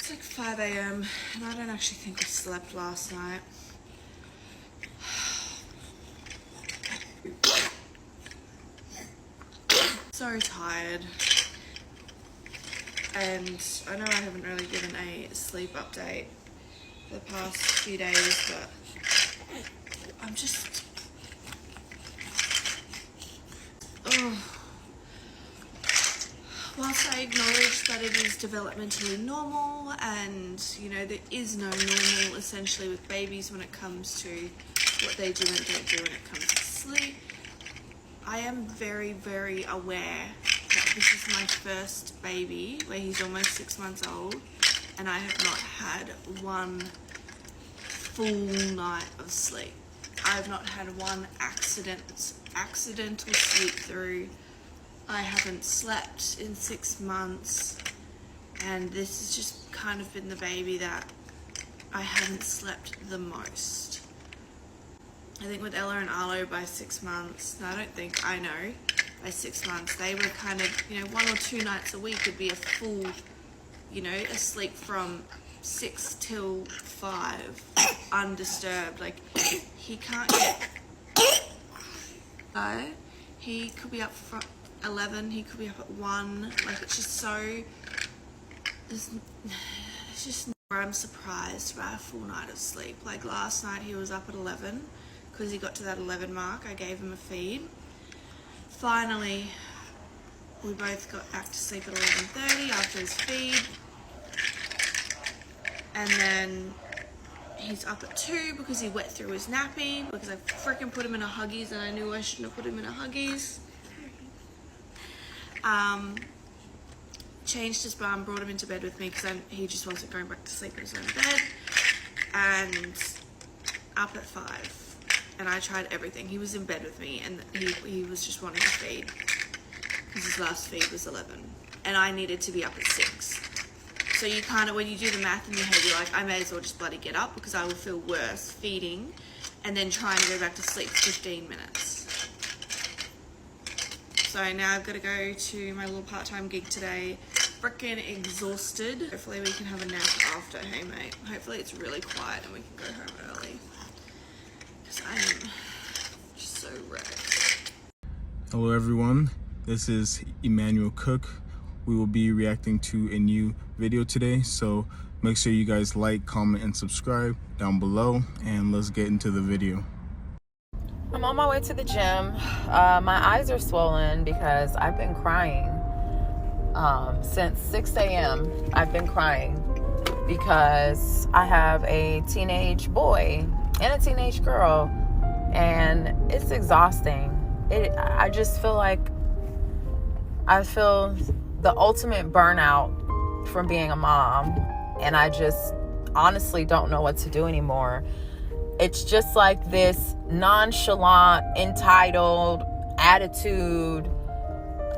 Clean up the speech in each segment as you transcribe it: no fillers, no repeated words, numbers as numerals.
It's like 5 a.m. and I don't actually think I slept last night. So tired. And I know I haven't really given a sleep update for the past few days, but I'm just... Whilst I acknowledge that it is developmentally normal and, you know, there is no normal essentially with babies when it comes to what they do and don't do when it comes to sleep, I am very, very aware that this is my first baby where he's almost 6 months old and I have not had one full night of sleep. I've not had one accidental sleep through. I haven't slept in 6 months, and this has just kind of been the baby that I haven't slept the most. I think with Ella and Arlo by 6 months, no, I don't think, I know, by 6 months, they were kind of, you know, 1 or 2 nights a week would be a full, you know, asleep from 6 till 5, undisturbed. Like, he can't get, he could be up from 11, he could be up at 1, like it's just so, it's just never, I'm surprised by a full night of sleep. Like last night he was up at 11, because he got to that 11 mark, I gave him a feed. Finally, we both got back to sleep at 11:30 after his feed, and then he's up at 2 because he wet through his nappy, because I freaking put him in a Huggies and I knew I shouldn't have put him in a Huggies. Changed his bum, brought him into bed with me because he just wasn't going back to sleep in his own bed, and up at 5, and I tried everything. He was in bed with me and he was just wanting to feed because his last feed was 11 and I needed to be up at 6. So you kind of, when you do the math in your head, you're like, I may as well just bloody get up because I will feel worse feeding and then trying to go back to sleep for 15 minutes. So now I've got to go to my little part-time gig today. Freaking exhausted. Hopefully we can have a nap after, hey mate. Hopefully it's really quiet and we can go home early. Because I am just so wrecked. Hello everyone, this is Emmanuel Cooke. We will be reacting to a new video today, so make sure you guys like, comment, and subscribe down below, and let's get into the video. I'm on my way to the gym. My eyes are swollen because I've been crying since 6 a.m. I've been crying because I have a teenage boy and a teenage girl, and it's exhausting. I just feel like I feel the ultimate burnout from being a mom, and I just honestly don't know what to do anymore. It's just like this nonchalant, entitled attitude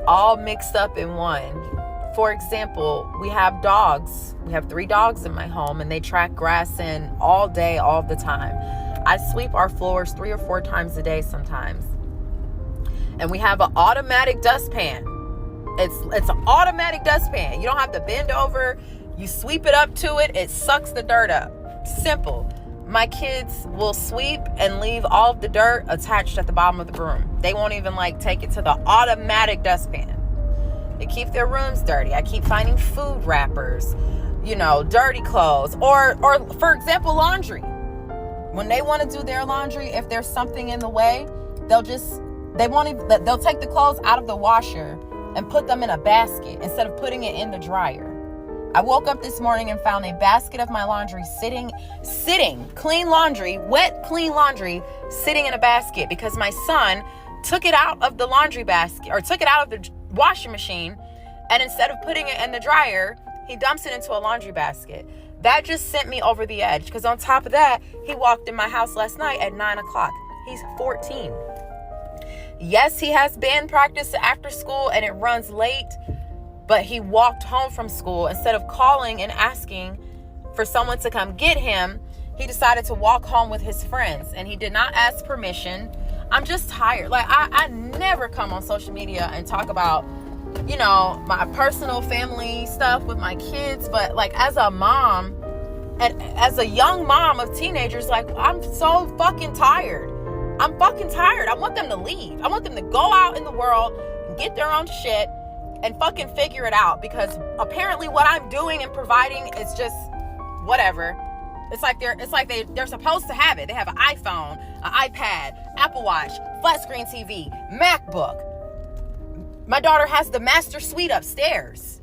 all mixed up in one. For example, we have dogs. We have 3 dogs in my home, and they track grass in all day, all the time. I sweep our floors 3 or 4 times a day sometimes. And we have an automatic dustpan. It's an automatic dustpan. You don't have to bend over. You sweep it up to it. It sucks the dirt up. Simple. My kids will sweep and leave all of the dirt attached at the bottom of the broom. They won't even take it to the automatic dustpan. They keep their rooms dirty. I keep finding food wrappers, dirty clothes, or for example, laundry. When they want to do their laundry, if there's something in the way, they'll take the clothes out of the washer and put them in a basket instead of putting it in the dryer. I woke up this morning and found a basket of my laundry sitting, clean laundry, wet, clean laundry, sitting in a basket because my son took it out of the laundry basket, or took it out of the washing machine, and instead of putting it in the dryer, he dumps it into a laundry basket. That just sent me over the edge, because on top of that, he walked in my house last night at 9 o'clock. He's 14. Yes, he has band practice after school and it runs late, but he walked home from school. Instead of calling and asking for someone to come get him, he decided to walk home with his friends, and he did not ask permission. I'm just tired. I never come on social media and talk about you know, my personal family stuff with my kids, but like as a mom and as a young mom of teenagers, like I'm so fucking tired. I'm fucking tired. I want them to leave. I want them to go out in the world and get their own shit and fucking figure it out, because apparently what I'm doing and providing is just whatever. It's like they're supposed to have it. They have an iPhone, an iPad, Apple Watch, flat screen TV, MacBook. My daughter has the master suite upstairs.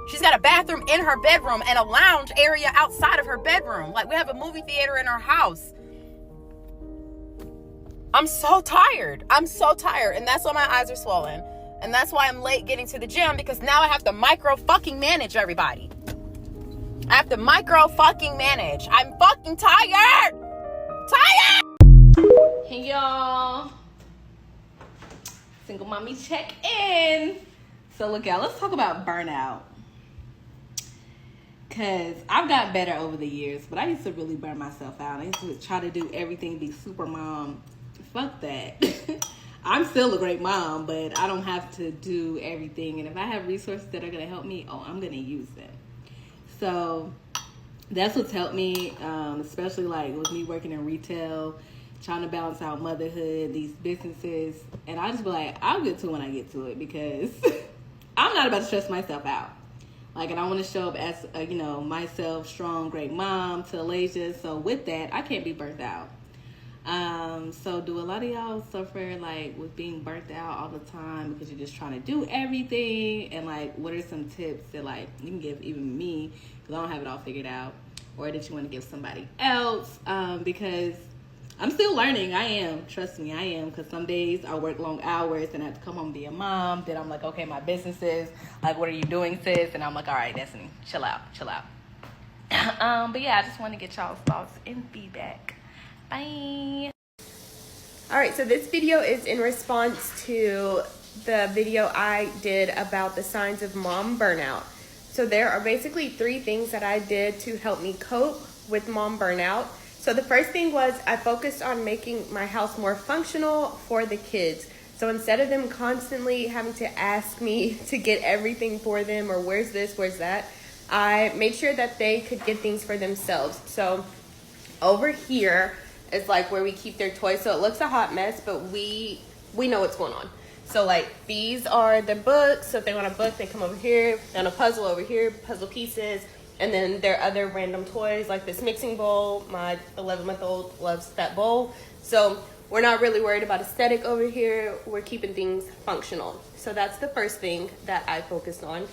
She's got a bathroom in her bedroom and a lounge area outside of her bedroom. Like, we have a movie theater in our house. I'm so tired. I'm so tired. And that's why my eyes are swollen. And that's why I'm late getting to the gym, because now I have to micro fucking manage everybody. I have to micro fucking manage. I'm fucking tired. Tired. Hey y'all. Single mommy check in. So look, y'all, let's talk about burnout. Cause I've gotten better over the years, but I used to really burn myself out. I used to try to do everything, be super mom. Fuck that. I'm still a great mom, but I don't have to do everything. And if I have resources that are gonna help me, I'm gonna use them. So that's what's helped me, especially like with me working in retail, trying to balance out motherhood, these businesses. And I just be like, I'll get to it when I get to it, because I'm not about to stress myself out. Like, and I want to show up as, myself, strong, great mom to Alasia. So with that, I can't be burnt out. So do a lot of y'all suffer like with being burnt out all the time because you're just trying to do everything? And like, what are some tips that like you can give even me, because I don't have it all figured out, or that you want to give somebody else? Because I'm still learning. I am. Trust me, I am. Because some days I work long hours and I have to come home and be a mom. Then I'm like, okay, my business is like, what are you doing, sis? And I'm like, all right, Destiny, chill out. But yeah, I just want to get y'all's thoughts and feedback. Bye. Alright, so this video is in response to the video I did about the signs of mom burnout. So there are basically 3 things that I did to help me cope with mom burnout. So the first thing was I focused on making my house more functional for the kids. So instead of them constantly having to ask me to get everything for them, or where's this, where's that, I made sure that they could get things for themselves. So over here is like where we keep their toys. So it looks a hot mess, but we know what's going on. So like these are the books. So if they want a book, they come over here. And a puzzle over here, puzzle pieces. And then there are other random toys like this mixing bowl. My 11-month-old loves that bowl. So we're not really worried about aesthetic over here. We're keeping things functional. So that's the first thing that I focused on.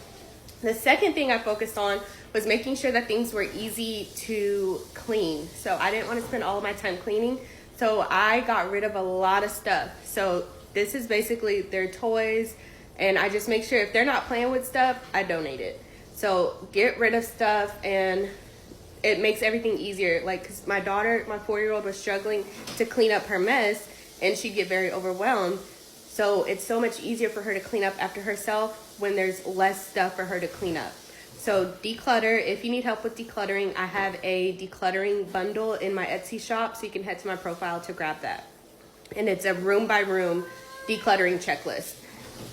The second thing I focused on was making sure that things were easy to clean. So I didn't want to spend all of my time cleaning. So I got rid of a lot of stuff. So this is basically their toys. And I just make sure if they're not playing with stuff, I donate it. So get rid of stuff, and it makes everything easier. Like, cause my daughter, my 4-year-old, was struggling to clean up her mess, and she'd get very overwhelmed. So it's so much easier for her to clean up after herself when there's less stuff for her to clean up. So declutter. If you need help with decluttering, I have a decluttering bundle in my Etsy shop, so you can head to my profile to grab that. And it's a room by room decluttering checklist.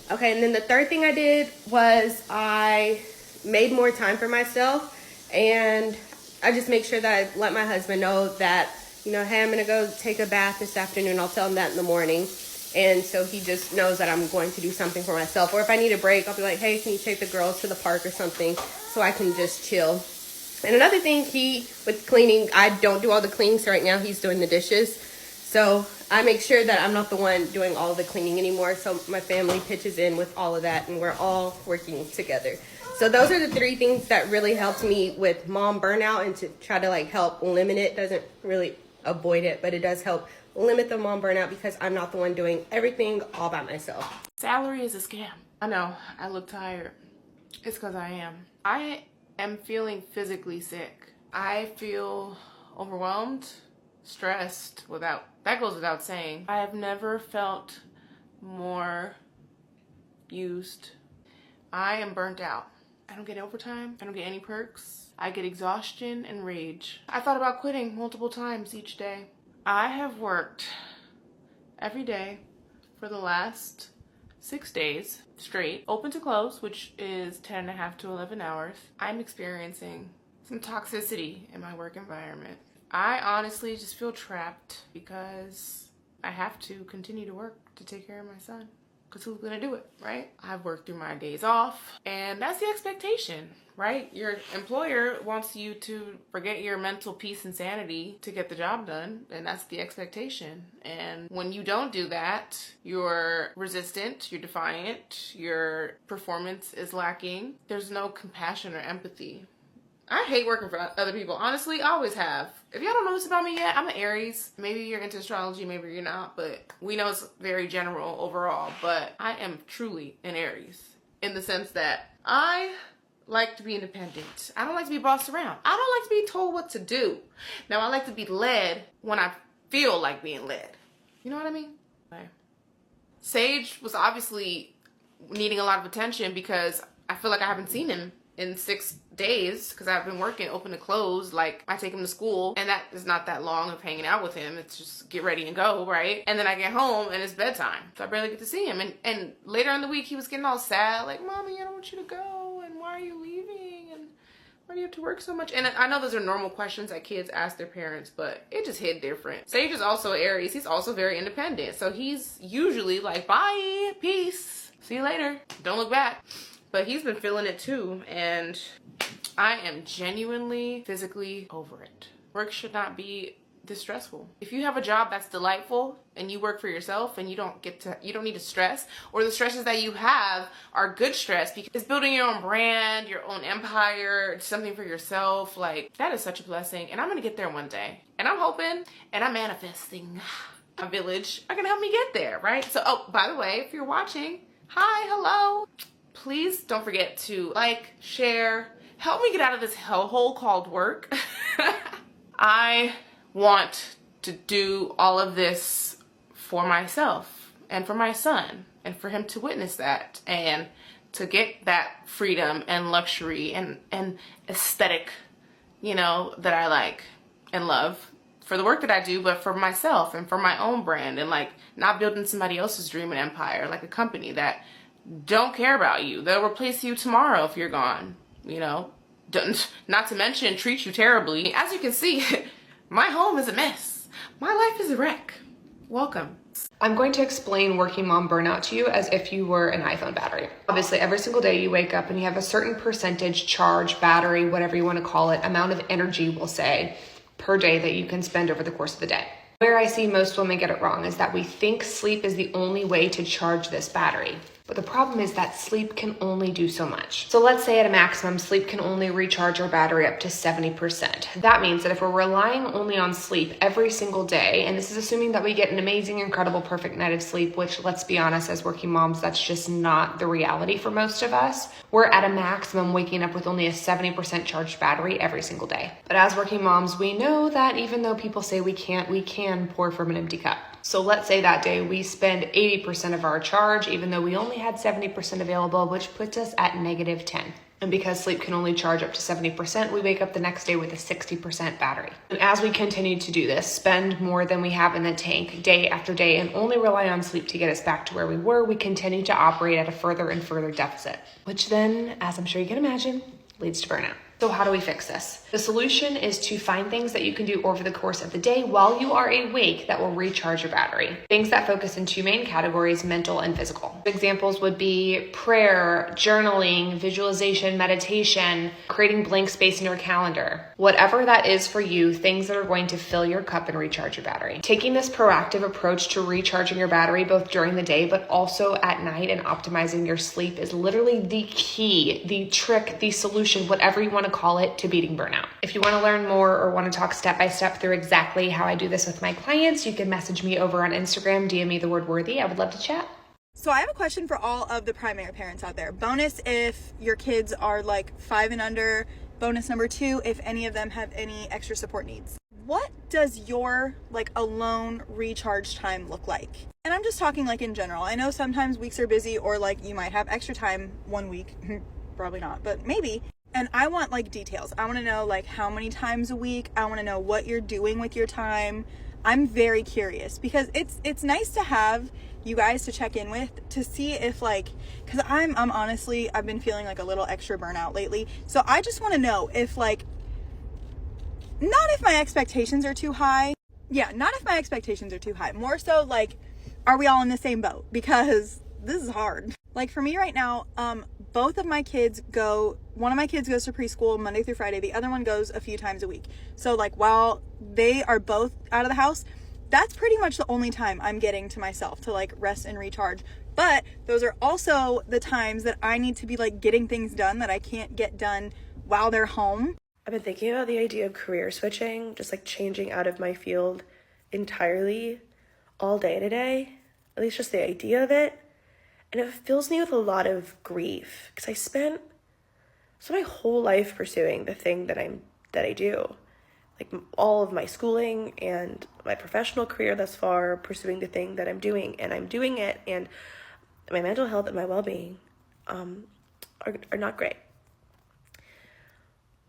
Okay, and then the third thing I did was I made more time for myself, and I just make sure that I let my husband know that, hey, I'm gonna go take a bath this afternoon. I'll tell him that in the morning. And so he just knows that I'm going to do something for myself. Or if I need a break, I'll be like, hey, can you take the girls to the park or something, so I can just chill. And another thing, with cleaning, I don't do all the cleaning, so right now he's doing the dishes. So I make sure that I'm not the one doing all the cleaning anymore. So my family pitches in with all of that, and we're all working together. So those are the 3 things that really helped me with mom burnout, and to try to help limit it. Doesn't really avoid it, but it does help limit the mom burnout, because I'm not the one doing everything all by myself. Salary is a scam. I know, I look tired. It's because I am. I am feeling physically sick. I feel overwhelmed, stressed, that goes without saying. I have never felt more used. I am burnt out. I don't get overtime. I don't get any perks. I get exhaustion and rage. I thought about quitting multiple times each day. I have worked every day for the last 6 days straight, open to close, which is 10.5 to 11 hours, I'm experiencing some toxicity in my work environment. I honestly just feel trapped because I have to continue to work to take care of my son. Because who's gonna do it, right? I've worked through my days off, and that's the expectation, right? Your employer wants you to forget your mental peace and sanity to get the job done, and that's the expectation. And when you don't do that, you're resistant, you're defiant, your performance is lacking. There's no compassion or empathy. I hate working for other people. Honestly, I always have. If y'all don't know this about me yet, I'm an Aries. Maybe you're into astrology, maybe you're not, but we know it's very general overall. But I am truly an Aries in the sense that I like to be independent. I don't like to be bossed around. I don't like to be told what to do. Now, I like to be led when I feel like being led. You know what I mean? Okay. Sage was obviously needing a lot of attention because I feel like I haven't seen him in 6 days because I've been working open to close. Like, I take him to school and that is not that long of hanging out with him. It's just get ready and go, right? And then I get home and it's bedtime, so I barely get to see him. And later in the week he was getting all sad, like, Mommy, I don't want you to go, and why are you leaving, and why do you have to work so much? And I know those are normal questions that kids ask their parents, but it just hit different. Sage is also Aries. He's also very independent, so he's usually like, bye, peace, see you later, don't look back. But he's been feeling it too, and I am genuinely physically over it. Work should not be this stressful. If you have a job that's delightful and you work for yourself and you don't need to stress, or the stresses that you have are good stress because it's building your own brand, your own empire, something for yourself, like, that is such a blessing. And I'm gonna get there one day. And I'm hoping and I'm manifesting a village are gonna help me get there, right? So, oh, by the way, if you're watching, hi, hello. Please don't forget to like, share, help me get out of this hellhole called work. I want to do all of this for myself and for my son, and for him to witness that and to get that freedom and luxury and aesthetic, you know, that I like and love for the work that I do, but for myself and for my own brand, and like not building somebody else's dream and empire, like a company that don't care about you. They'll replace you tomorrow if you're gone, you know. Not to mention treat you terribly. As you can see, my home is a mess. My life is a wreck. Welcome. I'm going to explain working mom burnout to you as if you were an iPhone battery. Obviously, every single day you wake up and you have a certain percentage charge, battery, whatever you want to call it, amount of energy, we'll say, per day that you can spend over the course of the day. Where I see most women get it wrong is that we think sleep is the only way to charge this battery. But the problem is that sleep can only do so much. So let's say at a maximum, sleep can only recharge our battery up to 70%. That means that if we're relying only on sleep every single day, and this is assuming that we get an amazing, incredible, perfect night of sleep, which, let's be honest, as working moms, that's just not the reality for most of us. We're at a maximum waking up with only a 70% charged battery every single day. But as working moms, we know that even though people say we can pour from an empty cup. So let's say that day we spend 80% of our charge, even though we only had 70% available, which puts us at -10. And because sleep can only charge up to 70%, we wake up the next day with a 60% battery. And as we continue to do this, spend more than we have in the tank day after day, and only rely on sleep to get us back to where we were, we continue to operate at a further and further deficit, which then, as I'm sure you can imagine, leads to burnout. So how do we fix this? The solution is to find things that you can do over the course of the day while you are awake that will recharge your battery. Things that focus in two main categories, mental and physical. Examples would be prayer, journaling, visualization, meditation, creating blank space in your calendar. Whatever that is for you, things that are going to fill your cup and recharge your battery. Taking this proactive approach to recharging your battery both during the day but also at night and optimizing your sleep is literally the key, the trick, the solution, whatever you want to call it, to beating burnout. If you want to learn more or want to talk step by step through exactly how I do this with my clients, you can message me over on Instagram, DM me the word worthy. I would love to chat. So I have a question for all of the primary parents out there. Bonus if your kids are like 5 and under. Bonus number 2 if any of them have any extra support needs. What does your like alone recharge time look like? And I'm just talking like in general. I know sometimes weeks are busy, or like you might have extra time one week. Probably not, but maybe. And I want like details. I want to know like how many times a week. I want to know what you're doing with your time. I'm very curious because it's nice to have you guys to check in with to see if like, because I'm honestly, I've been feeling like a little extra burnout lately. So I just want to know if like, not if my expectations are too high. Yeah, not if my expectations are too high. More so like, are we all in the same boat? Because this is hard. Like for me right now, both of my kids one of my kids goes to preschool Monday through Friday. The other one goes a few times a week. So like while they are both out of the house, that's pretty much the only time I'm getting to myself to like rest and recharge. But those are also the times that I need to be like getting things done that I can't get done while they're home. I've been thinking about the idea of career switching, just like changing out of my field entirely all day today, at least just the idea of it. And it fills me with a lot of grief because I spent my whole life pursuing the thing that I do. Like all of my schooling and my professional career thus far, pursuing the thing that I'm doing, and I'm doing it, and my mental health and my well-being are not great.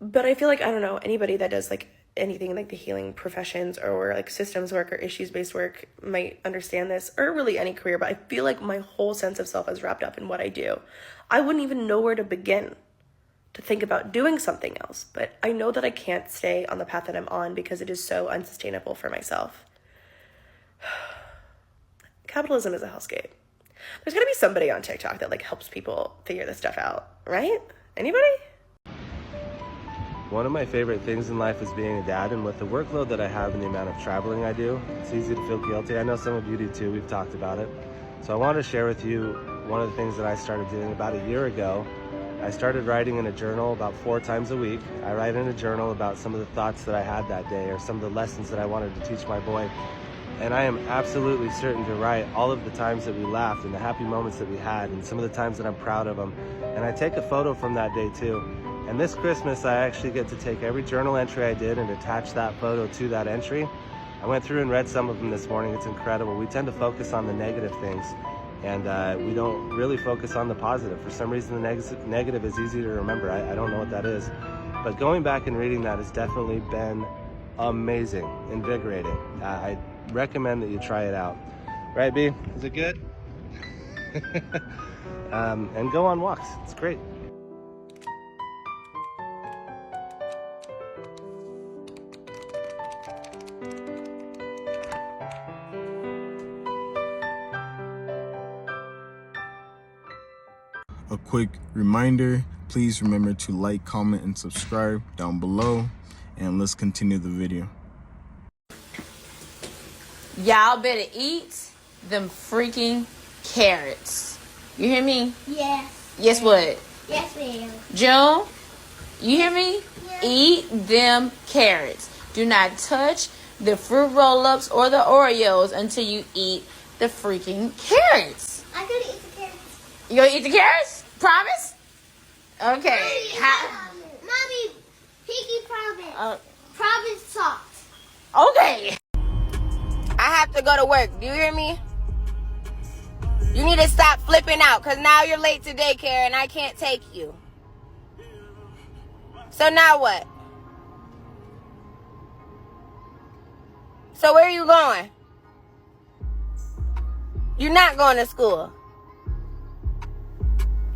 But I feel like, I don't know, anybody that does like anything like the healing professions or like systems work or issues-based work might understand this, or really any career, but I feel like my whole sense of self is wrapped up in what I do. I wouldn't even know where to begin to think about doing something else, but I know that I can't stay on the path that I'm on because it is so unsustainable for myself. Capitalism is a hellscape. There's gonna be somebody on TikTok that like helps people figure this stuff out, right? Anybody? One of my favorite things in life is being a dad, and with the workload that I have and the amount of traveling I do, it's easy to feel guilty. I know some of you do too, we've talked about it. So I want to share with you one of the things that I started doing about a year ago. I started writing in a journal about 4 times a week. I write in a journal about some of the thoughts that I had that day or some of the lessons that I wanted to teach my boy. And I am absolutely certain to write all of the times that we laughed and the happy moments that we had and some of the times that I'm proud of them. And I take a photo from that day too. And this Christmas, I actually get to take every journal entry I did and attach that photo to that entry. I went through and read some of them this morning. It's incredible. We tend to focus on the negative things, and we don't really focus on the positive. For some reason, the negative is easy to remember. I don't know what that is. But going back and reading that has definitely been amazing, invigorating. I recommend that you try it out. Right, B? Is it good? And go on walks. It's great. A quick reminder, please remember to like, comment, and subscribe down below, and let's continue the video. Y'all better eat them freaking carrots. You hear me? Yes. Yes, what? Yes, ma'am. June, you hear me? Yeah. Eat them carrots. Do not touch the fruit roll-ups or the Oreos until you eat the freaking carrots. I'm gonna eat the carrots. You gonna eat the carrots? Promise? Okay. Mommy, Piggy promise. Promise socks. Okay. I have to go to work. Do you hear me? You need to stop flipping out because now you're late to daycare and I can't take you. So now what? So where are you going? You're not going to school.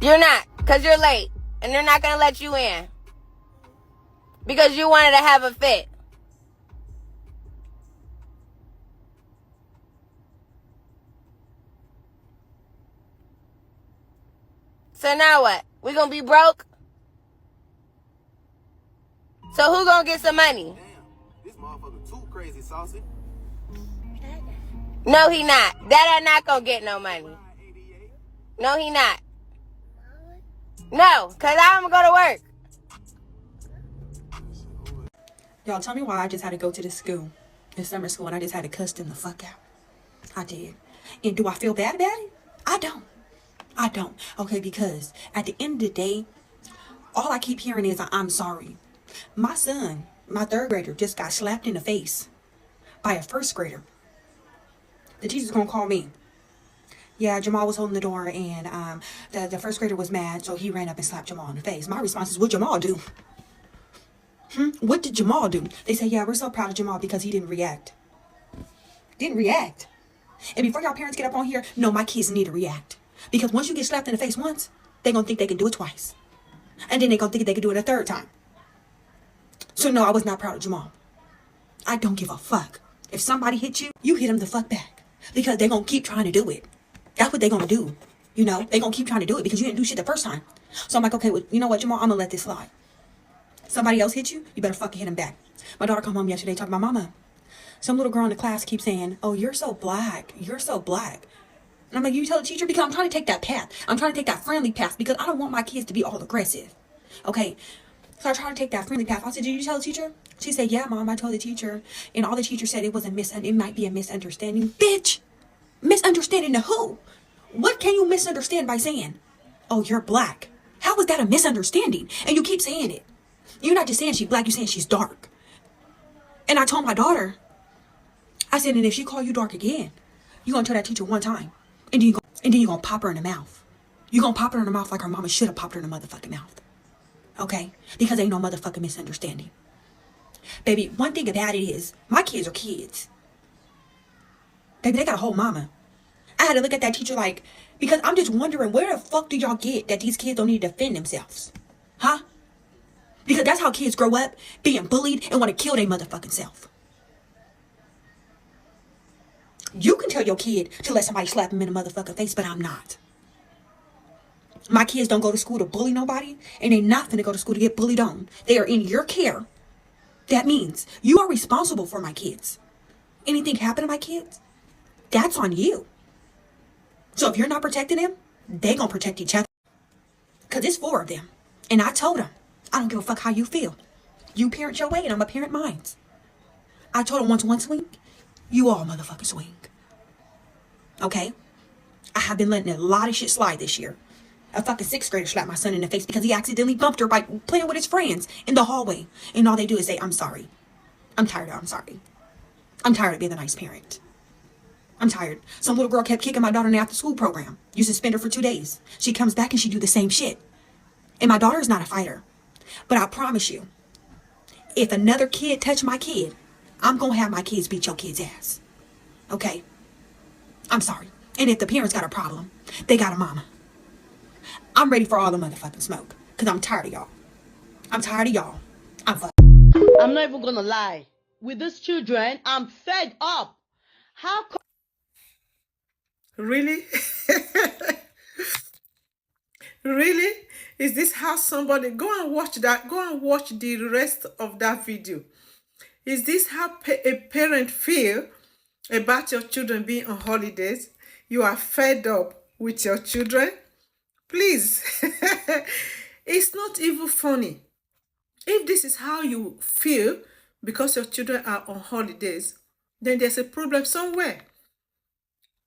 You're not, because you're late, and they're not going to let you in. Because you wanted to have a fit. So now what? We going to be broke? So who going to get some money? Damn, this motherfucker too crazy, saucy. No, he not. Dad not going to get no money. No, he not. No, because I'm going to go to work. Y'all, tell me why I just had to go to this school, this summer school, and I just had to cuss them the fuck out. I did. And do I feel bad about it? I don't. Okay, because at the end of the day, all I keep hearing is I'm sorry. My son, my 3rd grader, just got slapped in the face by a 1st grader. The teacher's going to call me. Yeah, Jamal was holding the door, and the 1st grader was mad, so he ran up and slapped Jamal in the face. My response is, what Jamal do? What did Jamal do? They say, yeah, we're so proud of Jamal because he didn't react. Didn't react. And before y'all parents get up on here, no, my kids need to react. Because once you get slapped in the face once, they're going to think they can do it twice. And then they're going to think they can do it a third time. So no, I was not proud of Jamal. I don't give a fuck. If somebody hit you, you hit them the fuck back. Because they're going to keep trying to do it. That's what they're going to do. You know, they're going to keep trying to do it because you didn't do shit the first time. So I'm like, okay, well, you know what, Jamal, I'm going to let this slide. Somebody else hit you, you better fucking hit them back. My daughter come home yesterday talking about, Mama, some little girl in the class keeps saying, oh, you're so black. You're so black. And I'm like, you tell the teacher? Because I'm trying to take that path. I'm trying to take that friendly path because I don't want my kids to be all aggressive. Okay. So I try to take that friendly path. I said, did you tell the teacher? She said, yeah, Mom, I told the teacher. And all the teacher said it might be a misunderstanding. Bitch! Misunderstanding to who? What can you misunderstand by saying, oh, you're black? How is that a misunderstanding? And you keep saying it. You're not just saying she's black, you're saying she's dark. And I told my daughter, I said, and if she call you dark again, you're going to tell that teacher one time. And then you're going to pop her in the mouth. You're going to pop her in the mouth like her mama should have popped her in the motherfucking mouth. Okay? Because ain't no motherfucking misunderstanding. Baby, one thing about it is, my kids are kids. Baby, they got a whole mama. I had to look at that teacher like, because I'm just wondering, where the fuck do y'all get that these kids don't need to defend themselves? Huh? Because that's how kids grow up, being bullied and want to kill their motherfucking self. You can tell your kid to let somebody slap him in the motherfucking face, but I'm not. My kids don't go to school to bully nobody, and they're not finna go to school to get bullied on. They are in your care. That means you are responsible for my kids. Anything happen to my kids, that's on you. So if you're not protecting them, they gonna protect each other. Because it's 4 of them. And I told them, I don't give a fuck how you feel. You parent your way and I'm a parent mine. I told them once one swing, you all motherfucking swing. Okay? I have been letting a lot of shit slide this year. A fucking 6th grader slapped my son in the face because he accidentally bumped her by playing with his friends in the hallway. And all they do is say, I'm sorry. I'm tired of I'm sorry. I'm tired of being a nice parent. I'm tired. Some little girl kept kicking my daughter in the after school program. You suspend her for 2 days. She comes back and she do the same shit. And my daughter is not a fighter. But I promise you, if another kid touch my kid, I'm going to have my kids beat your kid's ass. Okay? I'm sorry. And if the parents got a problem, they got a mama. I'm ready for all the motherfucking smoke. Because I'm tired of y'all. I'm tired of y'all. I'm not even going to lie. With these children, I'm fed up. How come? Really? Really? Is this how somebody... Go and watch that. Go and watch the rest of that video. Is this how a parent feel about your children being on holidays? You are fed up with your children? Please. It's not even funny. If this is how you feel because your children are on holidays, then there's a problem somewhere.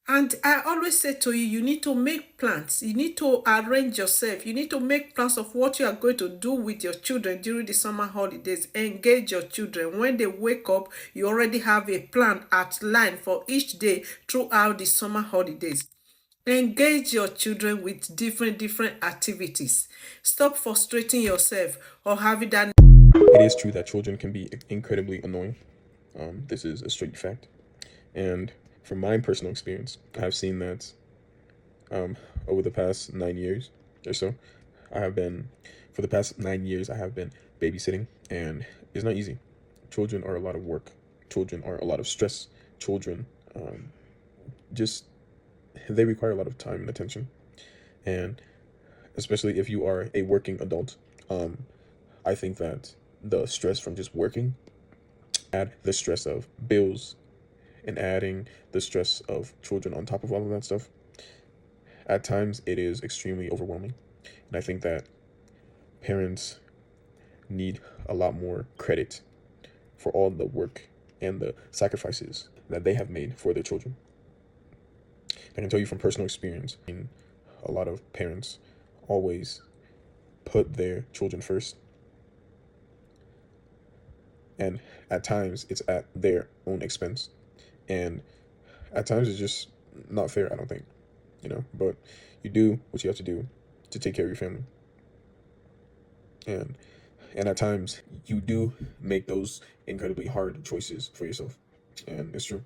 And I always say to you, you need to make plans. You need to arrange yourself. You need to make plans of what you are going to do with your children during the summer holidays. Engage your children. When they wake up, you already have a plan outlined for each day throughout the summer holidays. Engage your children with different activities. Stop frustrating yourself or having that. It is true that children can be incredibly annoying. This is a straight fact. And from my personal experience, I've seen that over the past 9 years or so, I have been babysitting, and it's not easy. Children are a lot of work. Children are a lot of stress. Children they require a lot of time and attention. And especially if you are a working adult, I think that the stress from just working, add the stress of bills, and adding the stress of children on top of all of that stuff, at times it is extremely overwhelming. And I think that parents need a lot more credit for all the work and the sacrifices that they have made for their children. I can tell you from personal experience, a lot of parents always put their children first. And at times it's at their own expense. And at times it's just not fair, I don't think, but you do what you have to do to take care of your family. And at times you do make those incredibly hard choices for yourself. And it's true.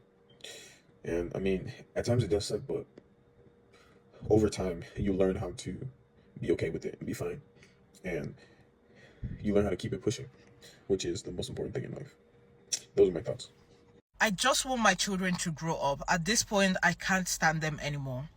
And I mean, at times it does suck, but over time, you learn how to be okay with it and be fine. And you learn how to keep it pushing, which is the most important thing in life. Those are my thoughts. I just want my children to grow up. At this point, I can't stand them anymore.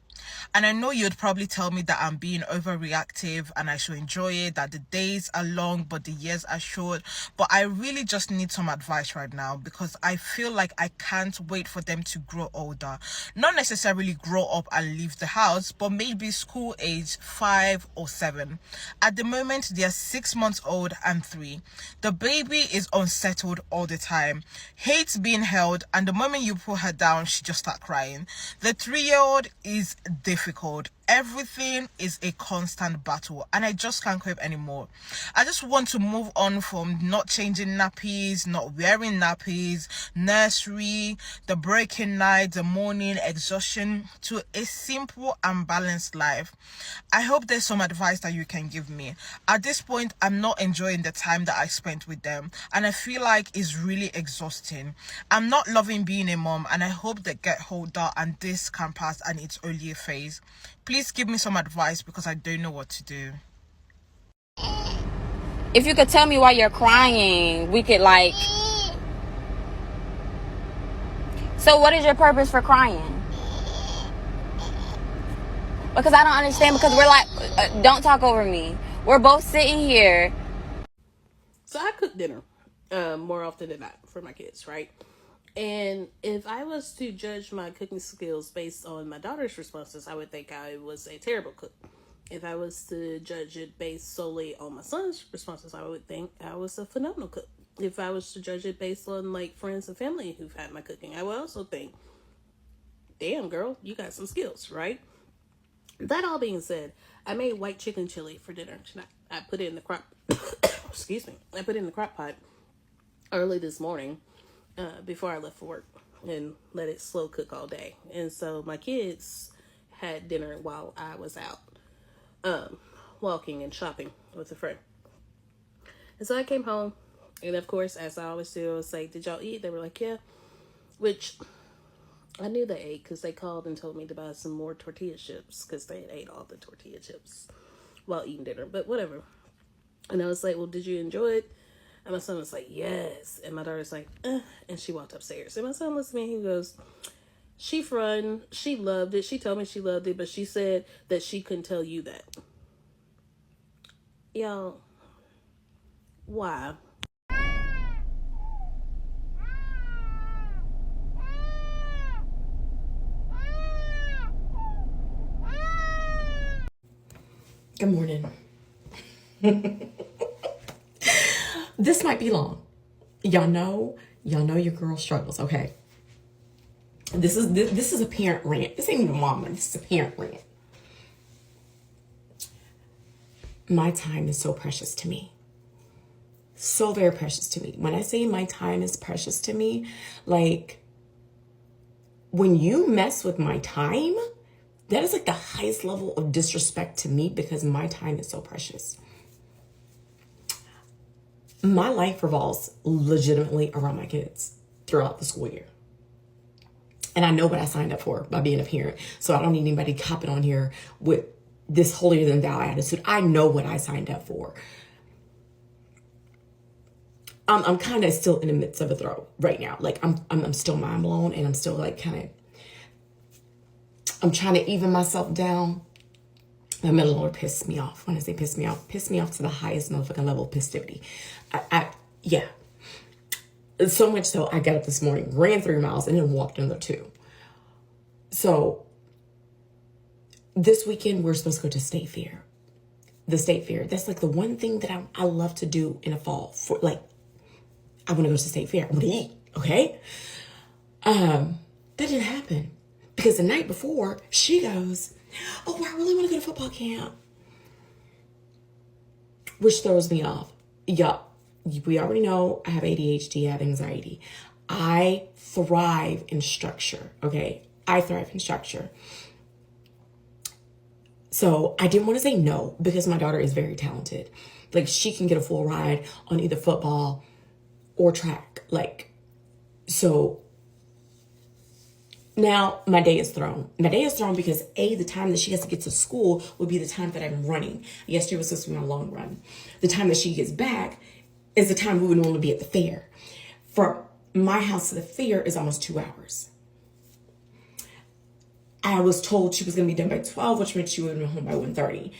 And I know you'd probably tell me that I'm being overreactive and I should enjoy it, that the days are long but the years are short. But I really just need some advice right now, because I feel like I can't wait for them to grow older. Not necessarily grow up and leave the house, but maybe school age 5 or 7. At the moment, they are 6 months old and 3. The baby is unsettled all the time, hates being held, and the moment you put her down, she just starts crying. The 3-year-old is difficult. Everything is a constant battle and I just can't cope anymore. I just want to move on from not changing nappies, not wearing nappies, nursery, the breaking night, the morning exhaustion, to a simple and balanced life. I hope there's some advice that you can give me. At this point, I'm not enjoying the time that I spent with them and I feel like it's really exhausting. I'm not loving being a mom and I hope they get older and this can pass and its earlier phase. Please give me some advice because I don't know what to do. If you could tell me why you're crying, we could like... So what is your purpose for crying? Because I don't understand, because we're like... don't talk over me. We're both sitting here. So I cook dinner more often than not for my kids, right? And if I was to judge my cooking skills based on my daughter's responses, I would think I was a terrible cook. If I was to judge it based solely on my son's responses, I would think I was a phenomenal cook. If I was to judge it based on like friends and family who've had my cooking, I would also think, damn girl, you got some skills, right? That all being said, I made white chicken chili for dinner tonight. I put it in the crock excuse me. I put it in the crock pot early this morning. Before I left for work, and let it slow cook all day. And so my kids had dinner while I was out walking and shopping with a friend. And so I came home, and of course, as I always do, I was like, did y'all eat? They were like, yeah. Which I knew they ate because they called and told me to buy some more tortilla chips because they had ate all the tortilla chips while eating dinner, but whatever. And I was like, well, did you enjoy it? And my son was like, yes. And my daughter's like, and she walked upstairs. And my son looks at me and he goes, she loved it. She told me she loved it, but she said that she couldn't tell you that. Y'all, why? Good morning. This might be long. Y'all know your girl struggles, okay? This is a parent rant. This ain't even mama, this is a parent rant. My time is so precious to me. So very precious to me. When I say my time is precious to me, like when you mess with my time, that is like the highest level of disrespect to me because my time is so precious. My life revolves legitimately around my kids throughout the school year. And I know what I signed up for by being a parent. So I don't need anybody copping on here with this holier than thou attitude. I know what I signed up for. I'm kind of still in the midst of a throw right now. Like I'm still mind blown and I'm still like I'm trying to even myself down. My middle Lord pissed me off. When I say pissed me off to the highest motherfucking level of festivity. Yeah. So much so, I got up this morning, ran 3 miles, and then walked another 2. So this weekend, we're supposed to go to State Fair. The State Fair. That's like the one thing that I love to do in the fall. For like, I want to go to State Fair. I want to eat. Okay. That didn't happen because the night before, she goes, oh, I really want to go to football camp. Which throws me off. Yeah, we already know I have ADHD, I have anxiety. I thrive in structure, okay? I thrive in structure. So I didn't want to say no because my daughter is very talented. Like she can get a full ride on either football or track. Like, so Now, my day is thrown. My day is thrown because A, the time that she has to get to school would be the time that I'm running. Yesterday was supposed to be my long run. The time that she gets back is the time we would normally be at the fair. From my house to the fair is almost 2 hours. I was told she was going to be done by 12, which meant she would have been home by 1:30.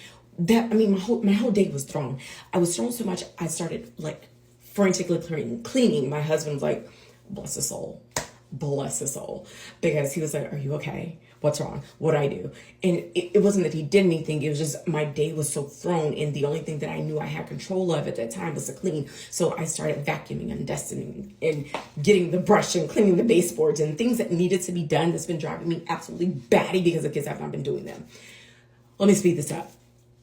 My whole day was thrown. I was thrown so much, I started like frantically cleaning. My husband was like, bless his soul. Bless his soul. Because he was like, are you okay? What's wrong? What'd I do? And it wasn't that he did anything. It was just my day was so thrown. And the only thing that I knew I had control of at that time was to clean. So I started vacuuming and dusting and getting the brush and cleaning the baseboards and things that needed to be done that's been driving me absolutely batty because the kids have not been doing them. Let me speed this up.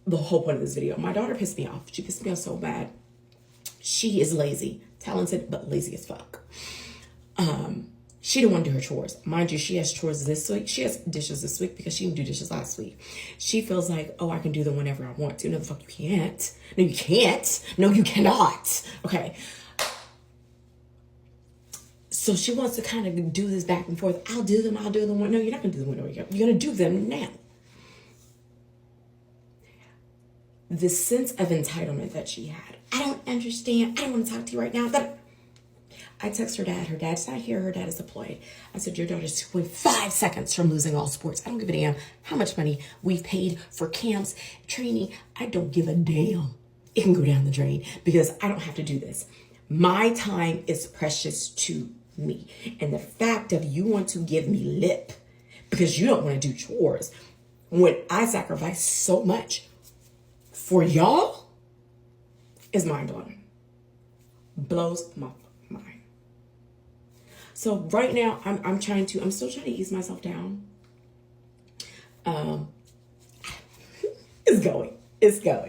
The whole point of this video. My daughter pissed me off. She pissed me off so bad. She is lazy. Talented, but lazy as fuck. She didn't want to do her chores. Mind you, she has chores this week. She has dishes this week because she didn't do dishes last week. She feels like, oh, I can do them whenever I want to. No, the fuck you can't. No, you can't. No, you cannot. Okay. So she wants to kind of do this back and forth. I'll do them. No, you're not going to do them whenever you're going to do them now. The sense of entitlement that she had. I don't understand. I don't want to talk to you right now. I text her dad. Her dad's not here. Her dad is deployed. I said, your daughter's 2.5 seconds from losing all sports. I don't give a damn how much money we've paid for camps, training. I don't give a damn. It can go down the drain because I don't have to do this. My time is precious to me. And the fact of you want to give me lip because you don't want to do chores when I sacrifice so much for y'all is mind-blowing. Blows my mind. So right now, I'm still trying to ease myself down. It's going. It's not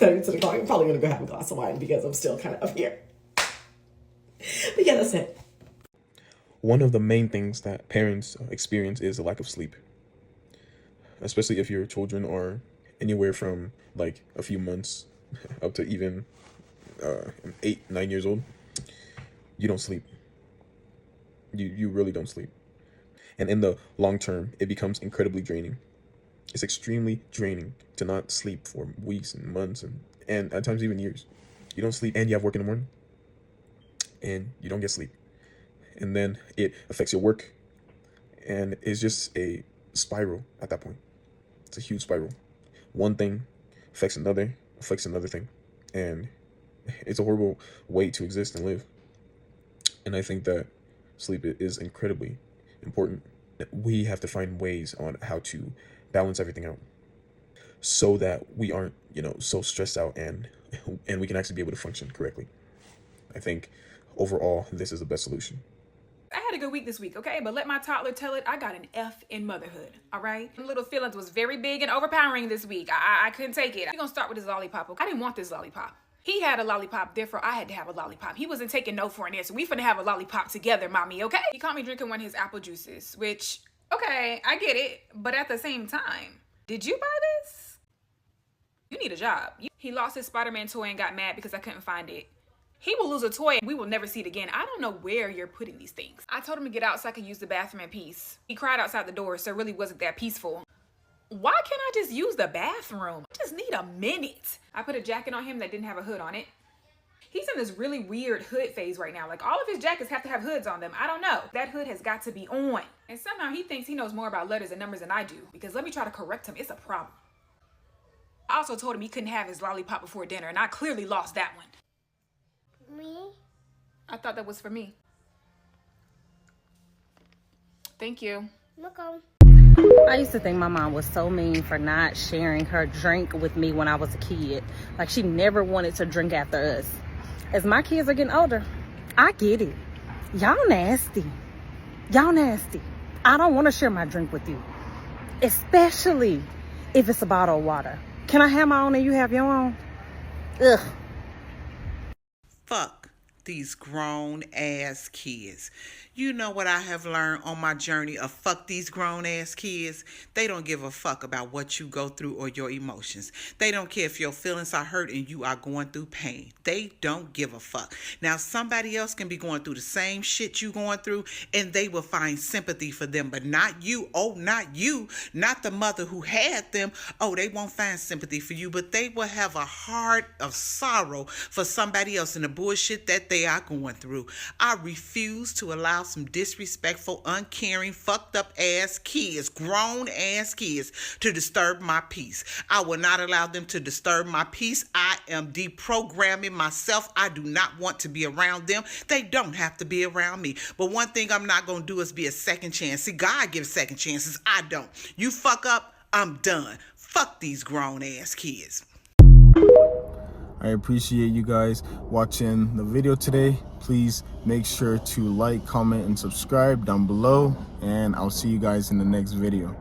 even to the car. I'm probably going to go have a glass of wine because I'm still kind of up here. But yeah, that's it. One of the main things that parents experience is a lack of sleep. Especially if your children are anywhere from like a few months up to even 8, 9 years old. You don't sleep. You really don't sleep. And in the long term, it becomes incredibly draining. It's extremely draining to not sleep for weeks and months and at times even years. You don't sleep and you have work in the morning and you don't get sleep. And then it affects your work and it's just a spiral at that point. It's a huge spiral. One thing affects another thing. And it's a horrible way to exist and live. And I think that sleep is incredibly important. We have to find ways on how to balance everything out so that we aren't, so stressed out and we can actually be able to function correctly. I think overall, this is the best solution. I had a good week this week, okay? But let my toddler tell it, I got an F in motherhood, all right? Little feelings was very big and overpowering this week. I couldn't take it. We're gonna start with this lollipop, okay? I didn't want this lollipop. He had a lollipop, therefore I had to have a lollipop. He wasn't taking no for an answer. We finna have a lollipop together, mommy, okay? He caught me drinking one of his apple juices, which, okay, I get it. But at the same time, did you buy this? You need a job. He lost his Spider-Man toy and got mad because I couldn't find it. He will lose a toy and we will never see it again. I don't know where you're putting these things. I told him to get out so I could use the bathroom in peace. He cried outside the door, so it really wasn't that peaceful. Why can't I just use the bathroom? I just need a minute. I put a jacket on him that didn't have a hood on it. He's in this really weird hood phase right now. Like all of his jackets have to have hoods on them. I don't know. That hood has got to be on. And somehow he thinks he knows more about letters and numbers than I do. Because let me try to correct him. It's a problem. I also told him he couldn't have his lollipop before dinner. And I clearly lost that one. Me? I thought that was for me. Thank you. Welcome. I used to think my mom was so mean for not sharing her drink with me when I was a kid. Like she never wanted to drink after us. As my kids are getting older, I get it. Y'all nasty. Y'all nasty. I don't want to share my drink with you. Especially if it's a bottle of water. Can I have my own and you have your own? Ugh. Fuck these grown ass kids. You know what I have learned on my journey of fuck these grown ass kids? They don't give a fuck about what you go through or your emotions. They don't care if your feelings are hurt and you are going through pain. They don't give a fuck. Now, somebody else can be going through the same shit you going through and they will find sympathy for them, but not you. Oh, not you. Not the mother who had them. Oh, they won't find sympathy for you, but they will have a heart of sorrow for somebody else in the bullshit that they are going through. I refuse to allow some disrespectful, uncaring, fucked up ass kids, grown ass kids, to disturb my peace. I will not allow them to disturb my peace. I am deprogramming myself. I do not want to be around them. They don't have to be around me. But one thing I'm not going to do is be a second chance. See, God gives second chances. I don't. You fuck up, I'm done. Fuck these grown ass kids. I appreciate you guys watching the video today. Please make sure to like, comment, and subscribe down below. And I'll see you guys in the next video.